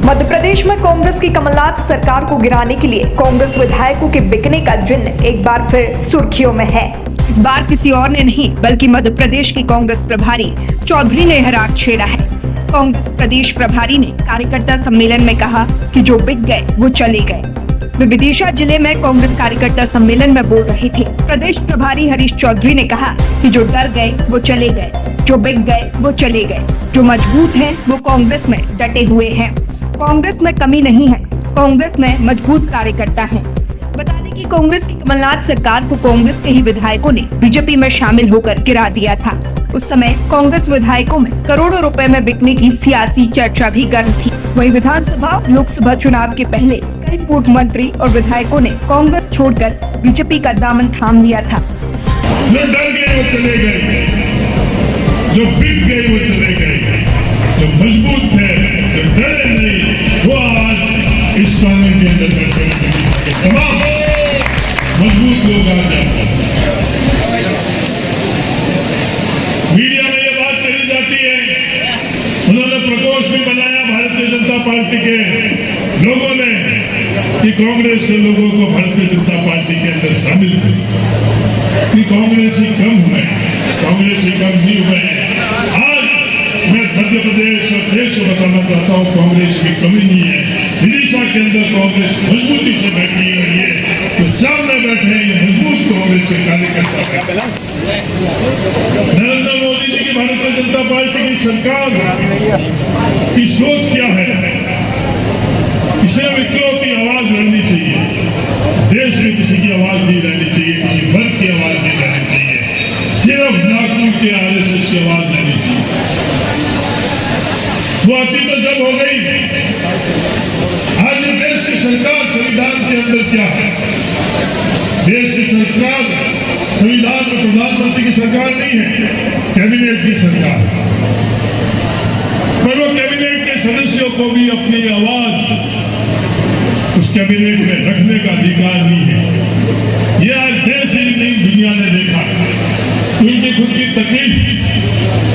मध्य प्रदेश में कांग्रेस की कमलनाथ सरकार को गिराने के लिए कांग्रेस विधायकों के बिकने का जिन्न एक बार फिर सुर्खियों में है। इस बार किसी और ने नहीं बल्कि मध्य प्रदेश की कांग्रेस प्रभारी चौधरी ने यह राग छेड़ा है। कांग्रेस प्रदेश प्रभारी ने कार्यकर्ता सम्मेलन में कहा कि जो बिक गए वो चले गए। वे विदिशा जिले में कांग्रेस कार्यकर्ता सम्मेलन में बोल रहे थे। प्रदेश प्रभारी हरीश चौधरी ने कहा कि जो डर गए वो चले गए, जो बिक गए वो चले गए, जो मजबूत हैं वो कांग्रेस में डटे हुए हैं। कांग्रेस में कमी नहीं है, कांग्रेस में मजबूत कार्यकर्ता हैं। बता दें कि कांग्रेस की कमलनाथ सरकार को कांग्रेस के ही विधायकों ने बीजेपी में शामिल होकर गिरा दिया था। उस समय कांग्रेस विधायकों में करोड़ों रुपए में बिकने की सियासी चर्चा भी गर्म थी। वहीं विधानसभा लोकसभा चुनाव के पहले कई पूर्व मंत्री और विधायकों ने कांग्रेस छोड़कर बीजेपी का दामन थाम लिया था। जो डर गए वो चले गए, जो बिक गए वो चले गए, जो मजबूत थे, जो डरे नहीं, वो आज इस कानून के अंदर बैठे। मजबूत लोग आज मीडिया में ये बात कही जाती है, उन्होंने प्रकोष्ठ भी बनाया भारतीय जनता पार्टी के लोगों ने कि कांग्रेस के लोगों को भारतीय जनता पार्टी के अंदर शामिल करें कि कांग्रेस ही कम हुए, कांग्रेस ही कम नहीं हुए। आज मैं मध्य प्रदेश और देश को बताना चाहता हूँ कांग्रेस की कमी नहीं है। विदिशा के अंदर कांग्रेस मजबूती से बैठी हुई है, तो सामने बैठे हैं ये मजबूत कांग्रेस के कार्यकर्ता। नरेंद्र मोदी जी की भारतीय जनता पार्टी की सरकार की सोच क्या है? इसे विकलों की आवाज रहनी चाहिए, देश में किसी की आवाज नहीं रहनी चाहिए, किसी वर्ग की आवाज नहीं रहनी चाहिए, सिर्फ नागपुर के आरएसएस की आवाज रहनी चाहिए। वो अति तो जब हो गई। आज देश की सरकार संविधान के अंदर क्या है? देश की सरकार संविधान में प्रधानमंत्री की सरकार नहीं है, कैबिनेट की सरकार। पर वो कैबिनेट के सदस्यों को भी अपनी आवाज उस कैबिनेट में रखने का अधिकार नहीं है। ये आज देश ही नहीं दुनिया ने देखा है। उनकी खुद की तकलीफ,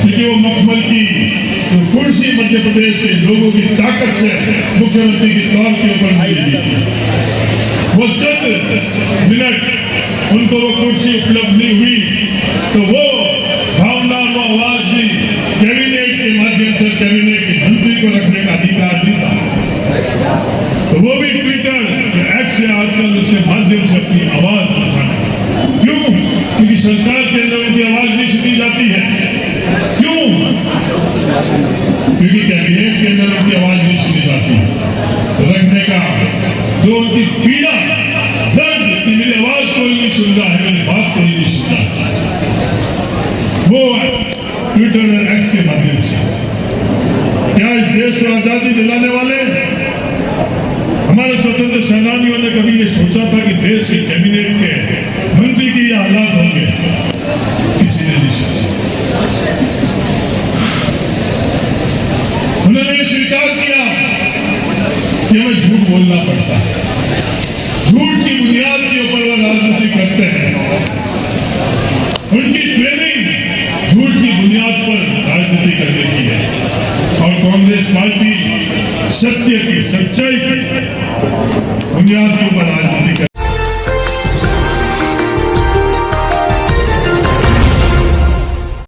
क्योंकि वो मखमल की कुर्सी मध्य प्रदेश के लोगों की ताकत से मुख्यमंत्री के तौर के ऊपर मिली। वो चंद मिनट उनको वो कुर्सी उपलब्ध नहीं हुई, तो वो भावना, वो आवाज भी कैबिनेट के माध्यम से कैबिनेट के मंत्री को रखने का अधिकार नहीं था। तो वो भी ट्विटर एक्स से आजकल उसके माध्यम से अपनी आवाज उठाना। क्यों? क्योंकि सरकार के अंदर उनकी आवाज नहीं सुनी जाती है। क्यों? क्योंकि कैबिनेट के अंदर उनकी आवाज नहीं सुनी जाती। रखने का जो उनकी पीड़ा, दर्द कि मेरी आवाज कोई नहीं सुन रहा है, मेरी बात कोई नहीं सुनता, वो ट्विटर और एक्स के माध्यम से। क्या इस देश को आजादी दिलाने वाले हमारे स्वतंत्र सेनानियों ने कभी ये सोचा था कि देश के कैबिनेट के मंत्री की ये हालात होंगे? किसी ने नहीं सोचा। उन्होंने ये स्वीकार किया कि हमें झूठ बोलना पड़ता है। झूठ की बुनियाद के ऊपर वो राजनीति करते हैं। उनकी ट्रेनिंग झूठ की बुनियाद पर राजनीति करने की है, और कांग्रेस पार्टी सत्य की, सच्चाई की बुनियाद के ऊपर